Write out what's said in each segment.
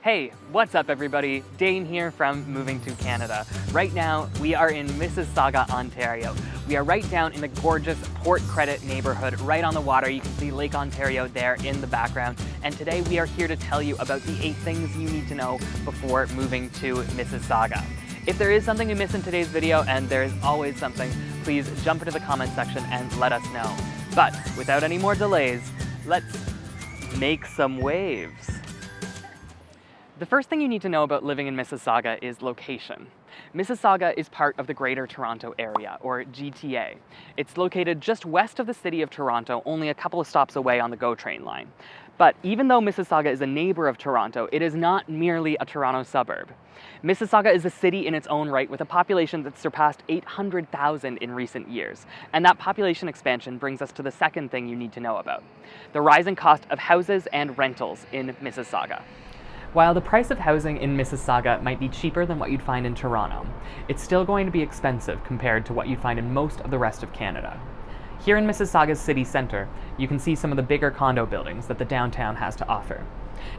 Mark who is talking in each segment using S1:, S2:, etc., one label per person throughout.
S1: Hey, what's up everybody? Dane here from Moving to Canada. Right now, we are in Mississauga, Ontario. We are right down in the gorgeous Port Credit neighborhood, right on the water. You can see Lake Ontario there in the background. And today we are here to tell you about the 8 things you need to know before moving to Mississauga. If there is something you missed in today's video, and there is always something, please jump into the comment section and let us know. But without any more delays, let's make some waves. The first thing you need to know about living in Mississauga is location. Mississauga is part of the Greater Toronto Area, or GTA. It's located just west of the city of Toronto, only a couple of stops away on the GO train line. But even though Mississauga is a neighbor of Toronto, it is not merely a Toronto suburb. Mississauga is a city in its own right with a population that's surpassed 800,000 in recent years. And that population expansion brings us to the second thing you need to know about: the rising cost of houses and rentals in Mississauga. While the price of housing in Mississauga might be cheaper than what you'd find in Toronto, it's still going to be expensive compared to what you'd find in most of the rest of Canada. Here in Mississauga's city centre, you can see some of the bigger condo buildings that the downtown has to offer.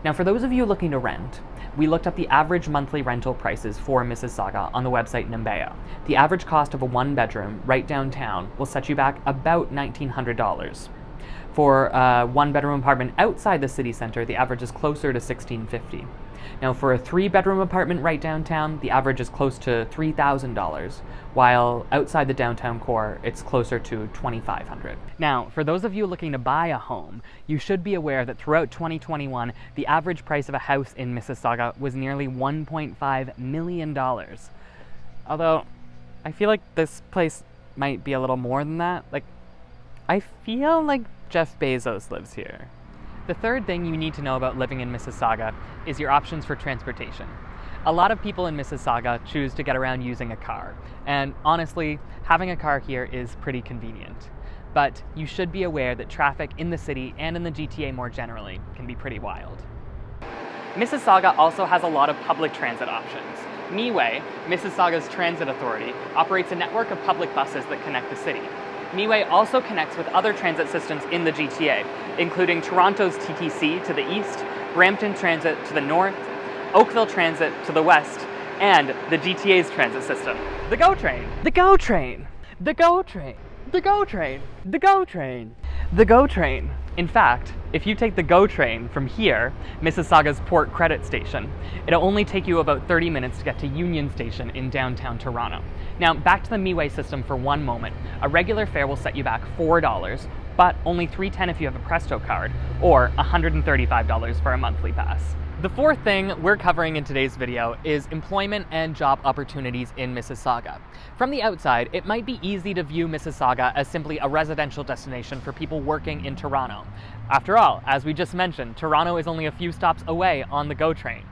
S1: Now, for those of you looking to rent, we looked up the average monthly rental prices for Mississauga on the website Numbeo. The average cost of a 1-bedroom right downtown will set you back about $1,900. For a 1-bedroom apartment outside the city centre, the average is closer to $1,650. Now, for a 3-bedroom apartment right downtown, the average is close to $3,000, while outside the downtown core, it's closer to $2,500. Now, for those of you looking to buy a home, you should be aware that throughout 2021, the average price of a house in Mississauga was nearly $1.5 million. Although, I feel like this place might be a little more than that. I feel like Jeff Bezos lives here. The third thing you need to know about living in Mississauga is your options for transportation. A lot of people in Mississauga choose to get around using a car, and honestly, having a car here is pretty convenient. But you should be aware that traffic in the city and in the GTA more generally can be pretty wild. Mississauga also has a lot of public transit options. MeWay, Mississauga's transit authority, operates a network of public buses that connect the city. MeWay also connects with other transit systems in the GTA, including Toronto's TTC to the east, Brampton Transit to the north, Oakville Transit to the west, and the GTA's transit system, the GO train. The GO train. The GO train. The GO train. The GO train. The GO train. In fact, if you take the GO train from here, Mississauga's Port Credit station, it'll only take you about 30 minutes to get to Union Station in downtown Toronto. Now, back to the MeWay system for one moment. A regular fare will set you back $4, but only $3.10 if you have a Presto card, or $135 for a monthly pass. The fourth thing we're covering in today's video is employment and job opportunities in Mississauga. From the outside, it might be easy to view Mississauga as simply a residential destination for people working in Toronto. After all, as we just mentioned, Toronto is only a few stops away on the GO train.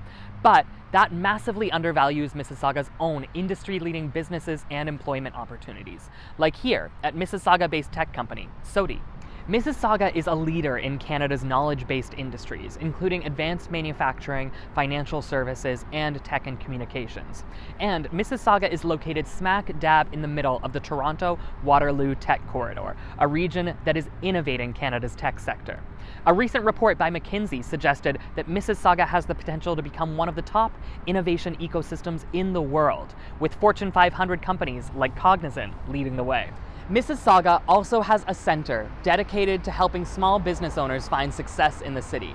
S1: But that massively undervalues Mississauga's own industry-leading businesses and employment opportunities, like here at Mississauga-based tech company, Sodi. Mississauga is a leader in Canada's knowledge-based industries, including advanced manufacturing, financial services, and tech and communications. And Mississauga is located smack dab in the middle of the Toronto-Waterloo Tech Corridor, a region that is innovating Canada's tech sector. A recent report by McKinsey suggested that Mississauga has the potential to become one of the top innovation ecosystems in the world, with Fortune 500 companies like Cognizant leading the way. Mississauga also has a center dedicated to helping small business owners find success in the city.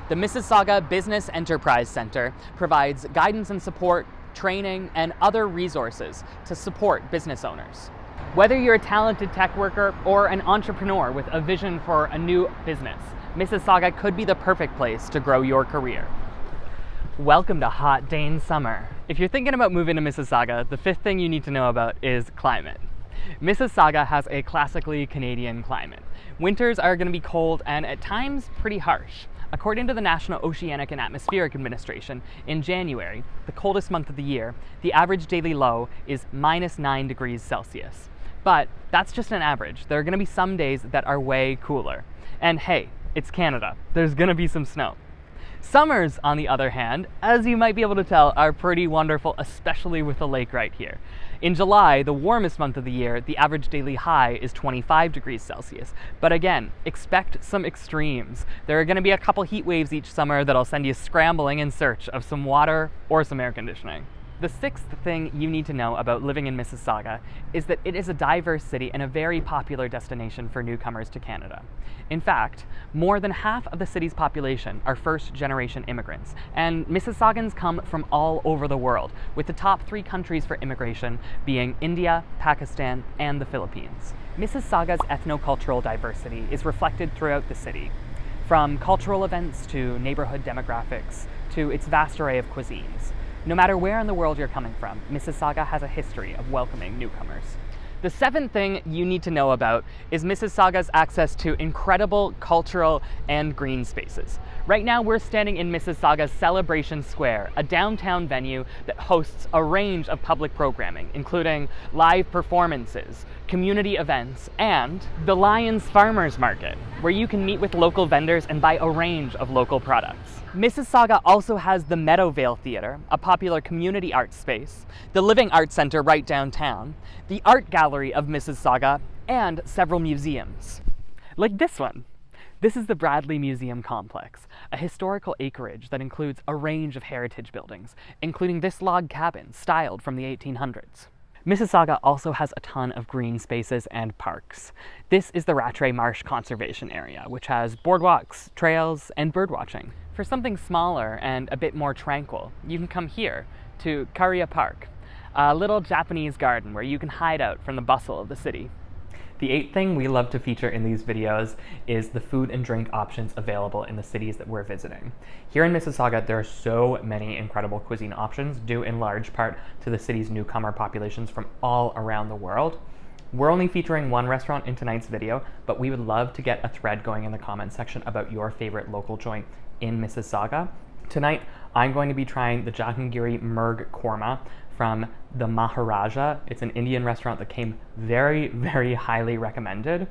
S1: The Mississauga Business Enterprise Center provides guidance and support, training, and other resources to support business owners. Whether you're a talented tech worker or an entrepreneur with a vision for a new business, Mississauga could be the perfect place to grow your career. Welcome to Hot Dane Summer. If you're thinking about moving to Mississauga, the fifth thing you need to know about is climate. Mississauga has a classically Canadian climate. Winters are going to be cold and at times pretty harsh. According to the National Oceanic and Atmospheric Administration, in January, the coldest month of the year, the average daily low is -9 degrees Celsius. But that's just an average. There are going to be some days that are way cooler. And hey, it's Canada. There's going to be some snow. Summers, on the other hand, as you might be able to tell, are pretty wonderful, especially with the lake right here. In July, the warmest month of the year, the average daily high is 25 degrees Celsius. But again, expect some extremes. There are going to be a couple heat waves each summer that'll send you scrambling in search of some water or some air conditioning. The sixth thing you need to know about living in Mississauga is that it is a diverse city and a very popular destination for newcomers to Canada. In fact, more than half of the city's population are first-generation immigrants, and Mississaugans come from all over the world, with the top 3 countries for immigration being India, Pakistan, and the Philippines. Mississauga's ethnocultural diversity is reflected throughout the city, from cultural events to neighborhood demographics to its vast array of cuisines. No matter where in the world you're coming from, Mississauga has a history of welcoming newcomers. The seventh thing you need to know about is Mississauga's access to incredible cultural and green spaces. Right now, we're standing in Mississauga's Celebration Square, a downtown venue that hosts a range of public programming, including live performances, community events, and the Lions Farmers Market, where you can meet with local vendors and buy a range of local products. Mississauga also has the Meadowvale Theatre, a popular community arts space, the Living Arts Centre right downtown, the Art Gallery of Mississauga, and several museums. Like this one. This is the Bradley Museum Complex, a historical acreage that includes a range of heritage buildings, including this log cabin styled from the 1800s. Mississauga also has a ton of green spaces and parks. This is the Rattray Marsh Conservation Area, which has boardwalks, trails, and birdwatching. For something smaller and a bit more tranquil, you can come here to Karia Park, a little Japanese garden where you can hide out from the bustle of the city. The eighth thing we love to feature in these videos is the food and drink options available in the cities that we're visiting. Here in Mississauga, there are so many incredible cuisine options, due in large part to the city's newcomer populations from all around the world. We're only featuring one restaurant in tonight's video, but we would love to get a thread going in the comments section about your favorite local joint in Mississauga. Tonight, I'm going to be trying the Jahangiri Murg Korma from the Maharaja. It's an Indian restaurant that came very, very highly recommended.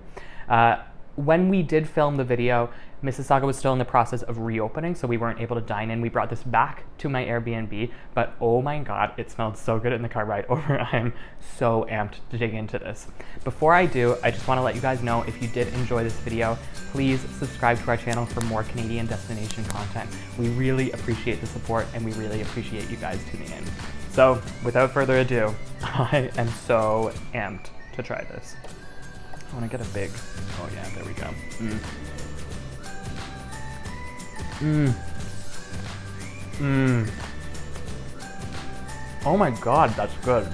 S1: When we did film the video, Mississauga was still in the process of reopening, so we weren't able to dine in. We brought this back to my Airbnb, but oh my god, it smelled so good in the car ride over. I'm so amped to dig into this. Before I do, I just want to let you guys know, if you did enjoy this video, please subscribe to our channel for more Canadian destination content. We really appreciate the support, and we really appreciate you guys tuning in. So, without further ado, I am so amped to try this. I want to get a big, oh yeah, there we go. Oh my god, that's good.